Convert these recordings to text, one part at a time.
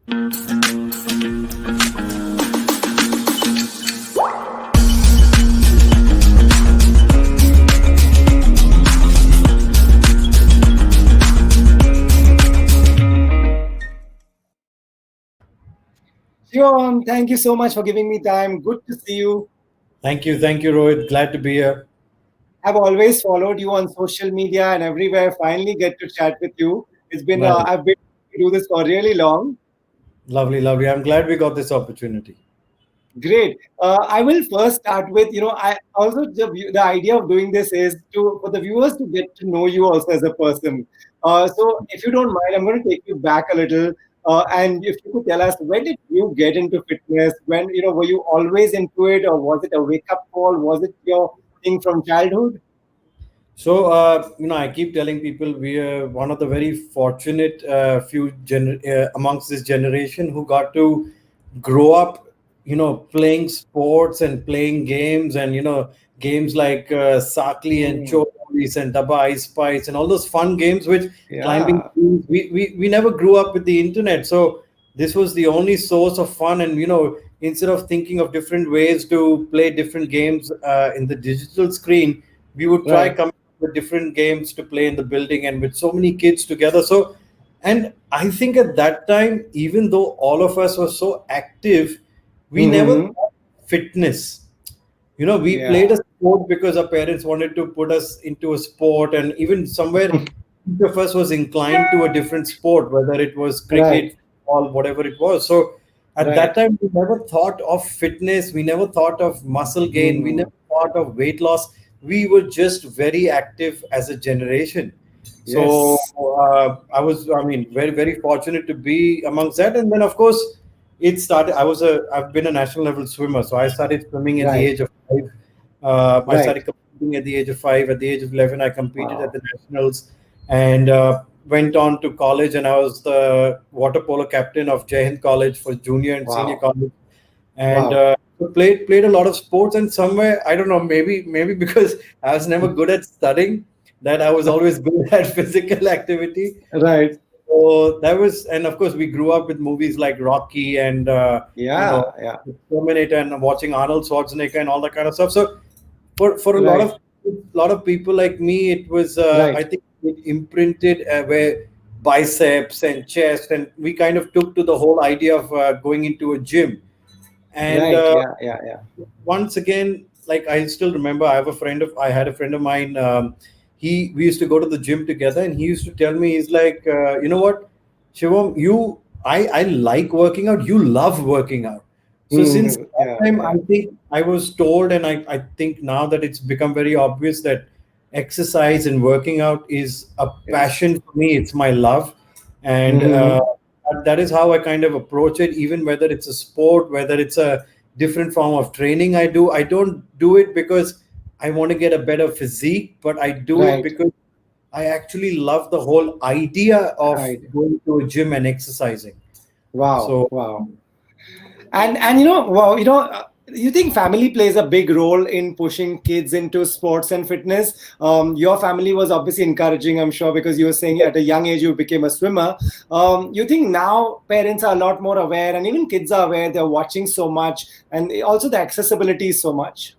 Shivoham, thank you so much for giving me time. Good to see you. Thank you, Rohit. Glad to be here. I've always followed you on social media and everywhere. Finally, get to chat with you. Well, I've been to do this for really long. lovely, lovely. I'm glad we got this opportunity. Great. I will first start with, I also the idea of doing this is to for the viewers to get to know you also as a person. So, if you don't mind, I'm going to take you back a little, and if you could tell us when did you get into fitness? When were you always into it, or was it a wake up call? Was it your thing from childhood? So, I keep telling people we are one of the very fortunate amongst this generation who got to grow up, playing sports and playing games and, games like Sakli and Mm, Cholis and Dabba Ice Spice and all those fun games, which climbing, yeah. we never grew up with the internet. So this was the only source of fun. And, instead of thinking of different ways to play different games in the digital screen, we would try Right. coming up with different games to play in the building and with so many kids together. So, and I think at that time, even though all of us were so active, we never Mm-hmm. thought fitness. We played Yeah. a sport because our parents wanted to put us into a sport, and even somewhere each of us was inclined to a different sport, whether it was Right. cricket, or whatever it was. So at that Right. time, we never thought of fitness, we never thought of muscle gain, we Mm, never thought of weight loss. We were just very active as a generation. So yes. I mean, very, very fortunate to be amongst that. And then, of course, it started. I've been a national level swimmer, so I started swimming at the Right. age of 5. I Right. started competing at the age of 5. At the age of 11, I competed at Wow. the nationals, and went on to college. And I was the water polo captain of Jai Hind College for junior and senior Wow. college, and Wow. played a lot of sports. And somewhere, I don't know, maybe because I was never good at studying, that I was always good at physical activity. Right. So that was, and of course, we grew up with movies like Rocky and you know, Yeah. Yeah. Terminator, and watching Arnold Schwarzenegger and all that kind of stuff. So for a Right. lot of people like me, it was I Right. think it imprinted where biceps and chest, and we kind of took to the whole idea of going into a gym. And Right. Yeah. Yeah. Yeah. once again, like I still remember, I had a friend of mine. We used to go to the gym together, and he used to tell me, he's like, you know what, Shivam, I like working out. You love working out. So since Mhm. that Yeah. time, I Yeah. think I was told, and I think now that it's become very obvious that exercise and working out is a Yes. passion for me. It's my love, and Mm-hmm. that is how I kind of approach it. Even whether it's a sport, whether it's a different form of training I don't do it because I want to get a better physique, but I do it Right. because I actually love the whole idea of Right. going to a gym and exercising. Wow. So Wow. And wow, you think family plays a big role in pushing kids into sports and fitness? Your family was obviously encouraging, I'm sure, because you were saying at a young age you became a swimmer. You think now parents are a lot more aware, and even kids are aware. They're watching so much, and also the accessibility is so much.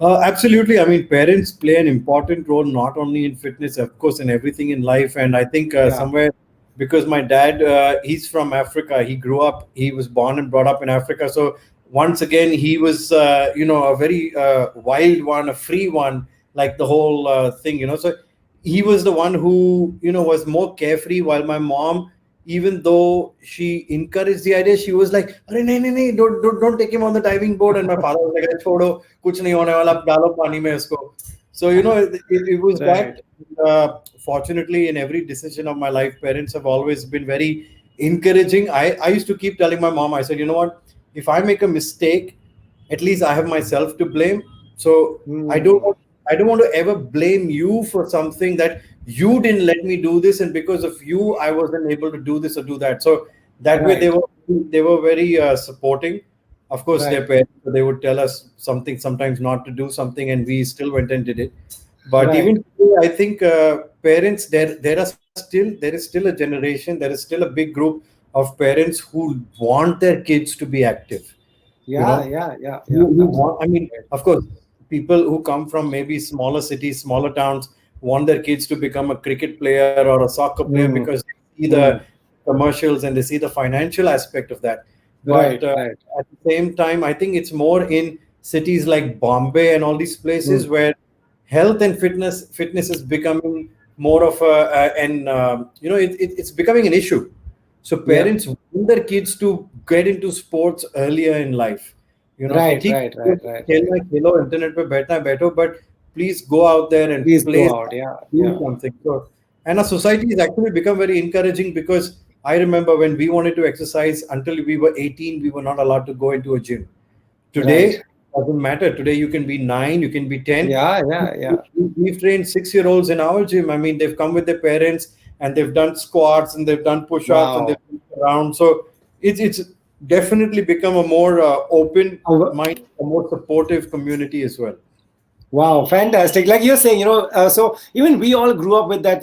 absolutely. I mean, parents play an important role not only in fitness, of course, in everything in life. And I think Yeah. somewhere, because my dad, he's from Africa. He was born and brought up in Africa. So once again, he was, a very wild one, a free one, like the whole thing. So he was the one who, was more carefree, while my mom, even though she encouraged the idea, she was like, "Arey, nahi, nahi, nahi, don't take him on the diving board." And my father was like, "Arey, छोड़ो, कुछ नहीं होने वाला, डालो पानी में इसको." So it was Right. that. Fortunately, in every decision of my life, parents have always been very encouraging. I used to keep telling my mom, I said, you know what, if I make a mistake, at least I have myself to blame. So I don't Hmm. want I don't want to ever blame you for something that you didn't let me do this, and because of you, I wasn't able to do this or do that. So that way, Right. they were very supporting. Of course, their Right. parents, they would tell us something sometimes not to do something, and we still went and did it. But Right. even today, I think parents, there is still a generation, there is still a big group of parents who want their kids to be active. You Yeah, know, yeah, yeah, yeah. who want, I Absolutely. mean, of course, people who come from maybe smaller cities, smaller towns, want their kids to become a cricket player or a soccer player Mm, because they see the mm. commercials and they see the financial aspect of that. But Right, right. at the same time, I think it's more in cities like Bombay and all these places Mm. where health and fitness is becoming more of it's becoming an issue. So Yeah. parents want their kids to get into sports earlier in life. You know, कि Right, ठीक right, है, right, right, right. खेलना खेलो, internet पे बैठना बैठो, but please go out there and Please play, go out. Yeah, do yeah. something. So, and our society has actually become very encouraging because I remember when we wanted to exercise until we were 18, we were not allowed to go into a gym. Right. Today doesn't matter. Today you can be 9, you can be 10. Yeah, yeah, yeah. We've trained 6-year-olds in our gym. I mean, they've come with their parents and they've done squats and they've done push-ups and they've Wow. moved around. So it's definitely become a more open Oh, mind, a more supportive community as well. wow, fantastic. Like you're saying, so even we all grew up with that,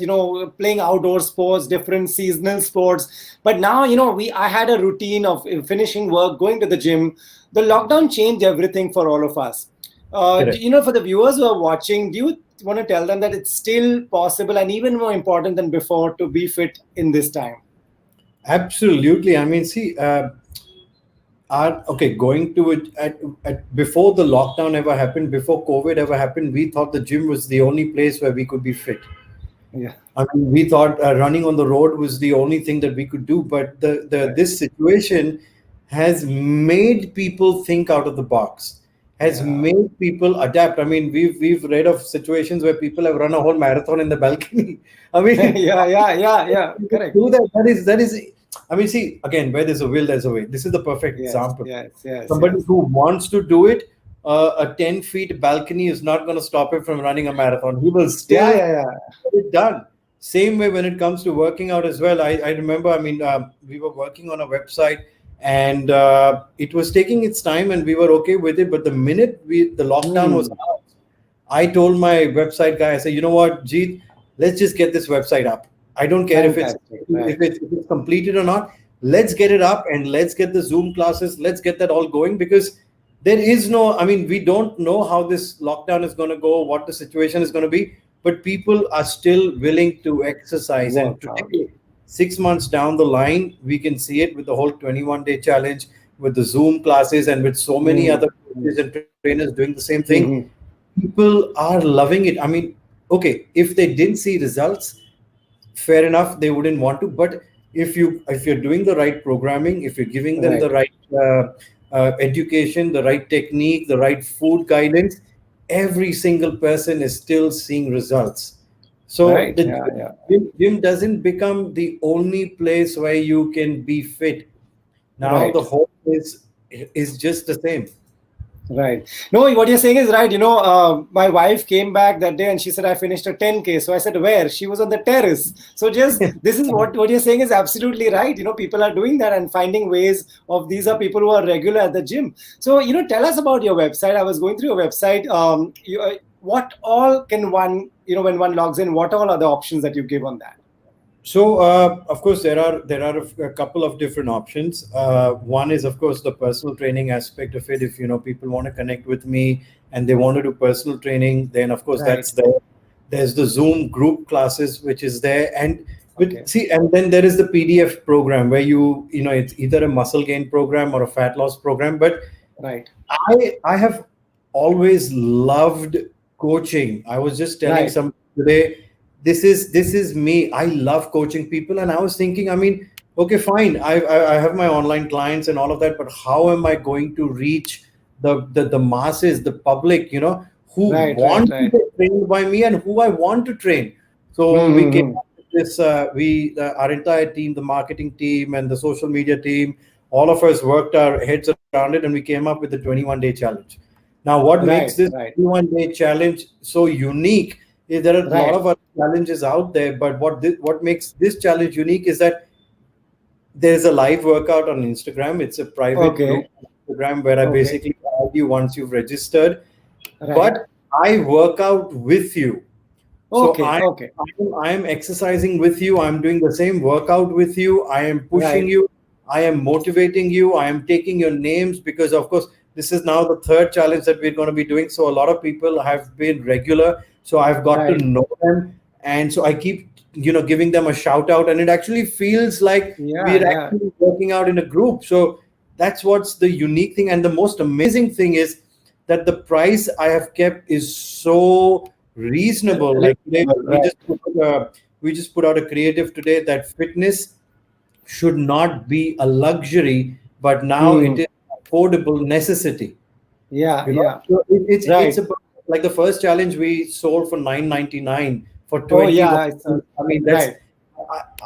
playing outdoor sports, different seasonal sports. But now, I had a routine of finishing work, going to the gym. The lockdown changed everything for all of us. Correct. For the viewers who are watching, do you want to tell them that it's still possible and even more important than before to be fit in this time? Absolutely. I mean, see, okay, going to it before the lockdown ever happened, before COVID ever happened, we thought the gym was the only place where we could be fit. Yeah, I mean, we thought running on the road was the only thing that we could do, but the right. this situation has made people think out of the box, has Yeah. made people adapt. I mean, we've read of situations where people have run a whole marathon in the balcony. I mean, Yeah, yeah, yeah, yeah. Correct. do that. That is. I mean, see, again, where there's a will, there's a way. This is the perfect Yes, example. yes, yes, Somebody yes. who wants to do it, a 10 feet balcony is not going to stop him from running a marathon. He will Yeah, still yeah, yeah. get it done. Same way when it comes to working out as well. I remember, I mean, we were working on a website and it was taking its time and we were okay with it. But the minute the lockdown was Hmm. out, I told my website guy, I said, you know what, Jeet, let's just get this website up. I don't care if it's Fantastic. Right. if it's completed or not. Let's get it up and let's get the Zoom classes. Let's get that all going because there is no. I mean, we don't know how this lockdown is going to go, what the situation is going to be, but people are still willing to exercise. And Work out. today, 6 months down the line, we can see it with the whole 21-day challenge, with the Zoom classes, and with so many Hmm. other Hmm. coaches and trainers doing the same thing. Hmm. People are loving it. I mean, okay, if they didn't see results, fair enough, they wouldn't want to. But if you're doing the right programming, if you're giving them the Right. right education, the right technique, the right food guidance, every single person is still seeing results. So Right. the Yeah. Yeah. gym doesn't become the only place where you can be fit. Now the Right. whole is just the same. Right. No, what you're saying is right. My wife came back that day and she said, I finished a 10K. So I said, where? She was on the terrace. So just this is what you're saying is absolutely right. People are doing that and finding ways of these are people who are regular at the gym. So, tell us about your website. I was going through your website. What all can one, when one logs in, what all are the options that you give on that? So, of course, there are a couple of different options. One is, of course, the personal training aspect of it. If people want to connect with me and they want to do personal training, then of course Right. that's there. There's the Zoom group classes, which is there, and Okay. and then there is the PDF program where it's either a muscle gain program or a fat loss program. But Right. I have always loved coaching. I was just telling Right. some today, this is me. I love coaching people, and I was thinking, I mean, okay, fine. I have my online clients and all of that, but how am I going to reach the masses, the public, who Right. Right. want to Right. get trained by me and who I want to train? So we came Mm-hmm. up with this. Our entire team, the marketing team and the social media team, all of us worked our heads around it, and we came up with the 21-day challenge. Now, what makes Right. this Right. 21-day challenge so unique is there are a lot Right. of other challenges out there, but what makes this challenge unique is that there's a live workout on Instagram. It's a private group Okay. on Instagram where I Okay. basically add you once you've registered, Right. but I work out with you. So Okay. Okay. I am exercising with you. I'm doing the same workout with you. I am pushing Right. you. I am motivating you. I am taking your names because, of course, this is now the third challenge that we're going to be doing. So a lot of people have been regular. So I've got to Right. know them. And so I keep, giving them a shout out. And it actually feels like Yeah, we're yeah. actually working out in a group. So that's what's the unique thing. And the most amazing thing is that the price I have kept is so reasonable. Like today, we Right. just put we just put out a creative today that fitness should not be a luxury, but now it Hmm. is affordable necessity. Yeah, yeah. So it's Right. about like the first challenge we sold for 9.99 for Oh, 21. yeah. It's I mean, right.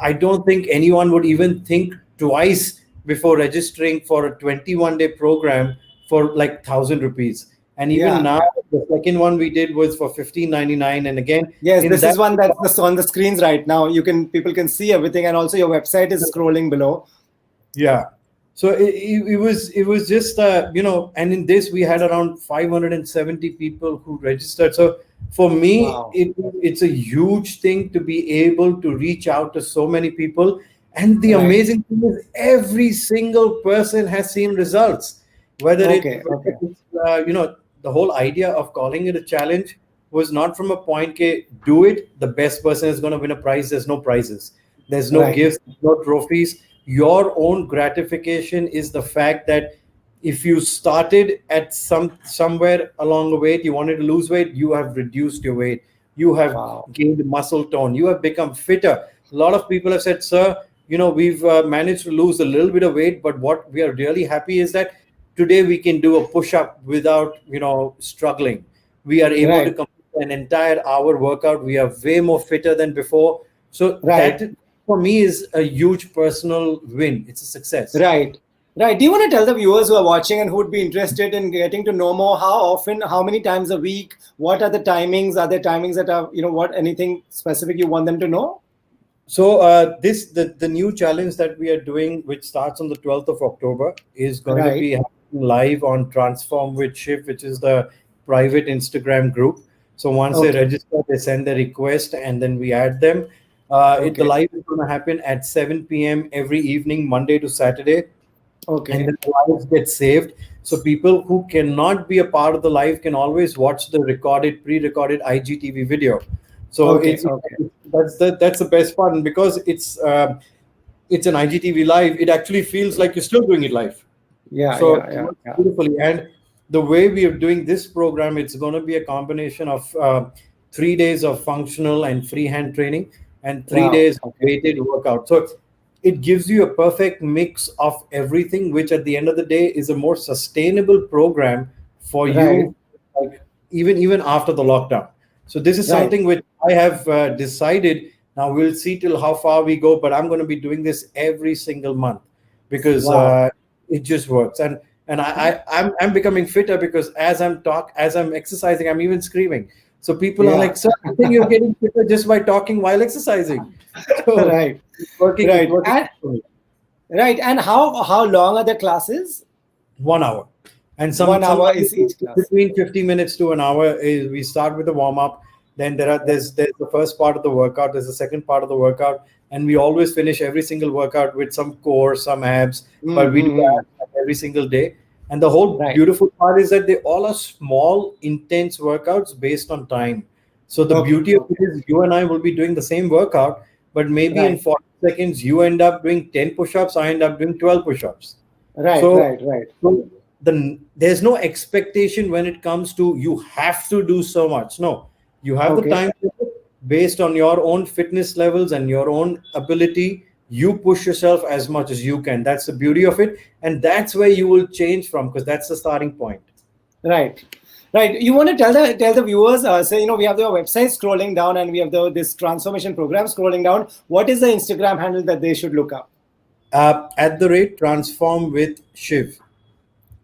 I don't think anyone would even think twice before registering for a 21-day program for like 1,000 rupees. And even Yeah, now, yeah. the second one we did was for 15.99. And again, Yes, in this is that, one on the screens right now. People can see everything, and also your website is scrolling below. yeah. So it was just and in this we had around 570 people who registered. So for me, Wow. it's a huge thing to be able to reach out to so many people. And the Right. amazing thing is every single person has seen results. Okay, Whether okay. it's the whole idea of calling it a challenge was not from a point, okay, do it, the best person is going to win a prize. There's no prizes, there's no Right. gifts, no trophies. Your own gratification is the fact that if you started at somewhere along the way, you wanted to lose weight, you have reduced your weight, you have Wow. gained muscle tone, you have become fitter. A lot of people have said, sir, we've managed to lose a little bit of weight, but what we are really happy is that today we can do a push up without struggling. We are able to Right. complete an entire hour workout. We are way more fitter than before. So that Right. for me is a huge personal win. It's a success. Right. Right. Do you want to tell the viewers who are watching and who would be interested in getting to know more how often, how many times a week, what are the timings? Are there timings that are, what, anything specific you want them to know? So this the new challenge that we are doing, which starts on the 12th of October, is going to Right. be happening live on Transform with Shiv, which is the private Instagram group. So once they Okay. register, they send their request, and then we add them. The Okay. live is going to happen at 7 p.m. every evening, Monday to Saturday, and Okay. then the lives get saved. So people who cannot be a part of the live can always watch the pre-recorded IGTV video. So Okay. Okay. that's the best part, and because it's an IGTV live, it actually feels like you're still doing it live. Yeah. So Yeah. it Yeah. works Yeah. beautifully. And the way we are doing this program, it's going to be a combination of 3 days of functional and freehand training and three Wow. days Okay. weighted workout. So it gives you a perfect mix of everything, which at the end of the day is a more sustainable program for Right. you, like even after the lockdown. So this is Right. something which I have decided. Now we'll see till how far we go, but I'm going to be doing this every single month because Wow. it just works. And I'm becoming fitter because as I'm exercising, I'm even screaming. So people are Yeah. like, sir, I think you're getting fitter just by talking while exercising. So Right. it's Right. working And for me. right. And how long are the classes? 1 hour, and One hour sometimes is each class. between 50 minutes to an hour is we start with a warm up. Then there's the first part of the workout, there's the second part of the workout, and we always finish every single workout with some core, some abs, but we do Mm-hmm. abs every single day. And the whole Right. beautiful part is that they all are small intense workouts based on time. So the Okay. beauty of it Okay. is you and I will be doing the same workout, but maybe in Right. 40 seconds you end up doing 10 push-ups, I end up doing 12 push-ups. Right. So, Right. Right. there's no expectation when it comes to you have to do so much. No, you have the Okay. time to do it based on your own fitness levels and your own ability. You push yourself as much as you can. That's the beauty of it, and that's where you will change from because that's the starting point. Right. Right. You want to tell the viewers, say, we have the website scrolling down and we have this transformation program scrolling down. What is the Instagram handle that they should look up? At the rate transform with Shiv.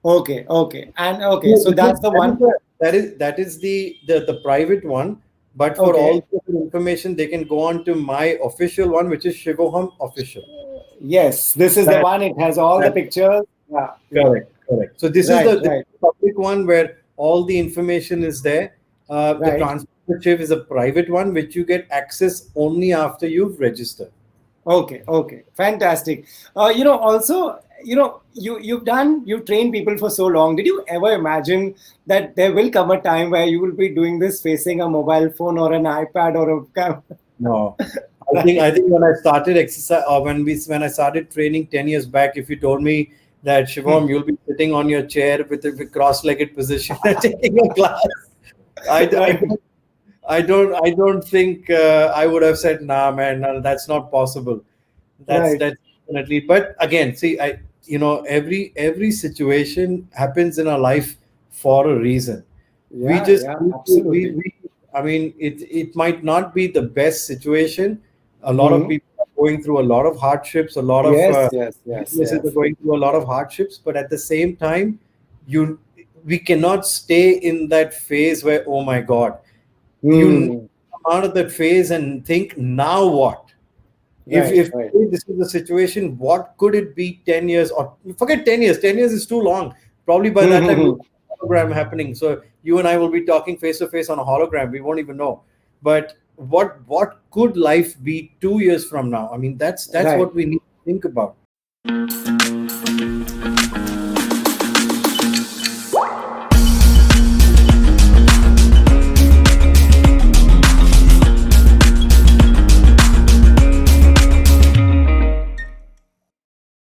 Okay. Okay. And okay. No, So that's the one. that is the private one. But for all Okay. the information, they can go on to my official one, which is Shivoham official. Yes. This is the That, one. It has all the that pictures. Yeah. Yeah. correct, correct. So this is Right. the Right. public one where all the information is there. The Right. transfer Shiv is a private one, which you get access only after you've registered. Okay, okay, fantastic. Also, you've trained people for so long. Did you ever imagine that there will come a time where you will be doing this facing a mobile phone or an iPad or a camera? No, I Right. think when I started exercise, or when I started training 10 years back, if you told me that Hmm. Shivam, you'll be sitting on your chair with a cross-legged position and taking a class, I, I Right, don't I don't think I would have said, nah, man, no, that's not possible. right. That's definitely. But again, see, every situation happens in our life for a reason. We Yeah, just yeah, need to absolutely. we I mean, it might not be the best situation. A lot of Hmm. people are going through a lot of hardships. A lot of Yes, yes, yes, businesses are yes. going through a lot of hardships. But at the same time, you we cannot stay in that phase where, oh my God, you Hmm. come out of that phase and think, now what? if Right, if right. this is the situation, what could it be 10 years? Or forget 10 years. 10 years is too long. Probably by that time we'll have a hologram happening, so you and I will be talking face to face on a hologram. We won't even know. But what could life be 2 years from now? I mean, that's Right. what we need to think about.